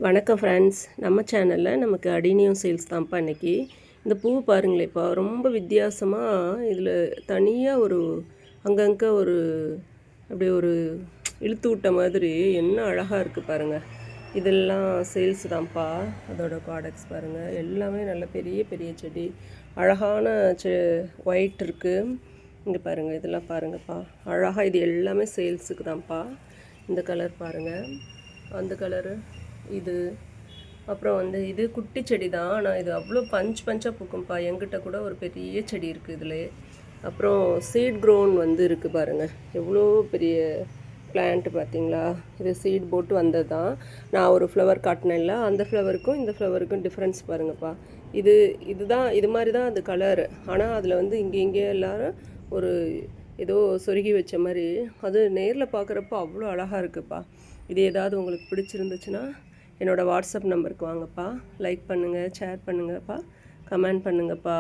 வணக்கம் ஃப்ரெண்ட்ஸ், நம்ம சேனலில் நமக்கு அடினியம் சேல்ஸ் தான்ப்பா இன்றைக்கி. இந்த பூ பாருங்களேப்பா, ரொம்ப வித்தியாசமாக இதில் தனியாக ஒரு அங்கங்கே ஒரு அப்படியே ஒரு இழுத்து விட்ட மாதிரி என்ன அழகாக இருக்குது பாருங்கள். இதெல்லாம் சேல்ஸ் தான்ப்பா. அதோட ப்ராடக்ட்ஸ் பாருங்கள், எல்லாமே நல்ல பெரிய பெரிய செடி, அழகான ஒயிட் இருக்குது. இங்கே பாருங்கள், இதெல்லாம் பாருங்கள்ப்பா, அழகாக இது எல்லாமே சேல்ஸுக்கு தான்ப்பா. இந்த கலர் பாருங்கள், அந்த கலரு, இது அப்புறம் இது குட்டி செடி தான். ஆனால் இது அவ்வளோ பஞ்சாக பூக்கும்ப்பா. என்கிட்ட கூட ஒரு பெரிய செடி இருக்குது இதில். அப்புறம் சீட் க்ரோன் இருக்குது பாருங்கள், எவ்வளோ பெரிய பிளான்ட்டு பார்த்தீங்களா. இது சீட் போட்டு வந்தது தான். நான் ஒரு ஃப்ளவர் காட்டினேன்ல, அந்த ஃப்ளவருக்கும் இந்த ஃப்ளவருக்கும் டிஃப்ரென்ஸ் பாருங்கப்பா. இதுதான் இது மாதிரி தான் அது கலரு. ஆனால் அதில் இங்கே எல்லோரும் ஒரு ஏதோ சொருகி வச்ச மாதிரி, அது நேரில் பார்க்குறப்போ அவ்வளோ அழகாக இருக்குதுப்பா. இது ஏதாவது உங்களுக்கு பிடிச்சிருந்துச்சுன்னா என்னோடய வாட்ஸ்அப் நம்பருக்கு வாங்கப்பா. லைக் பண்ணுங்கள், ஷேர் பண்ணுங்கப்பா, கமெண்ட் பண்ணுங்கப்பா.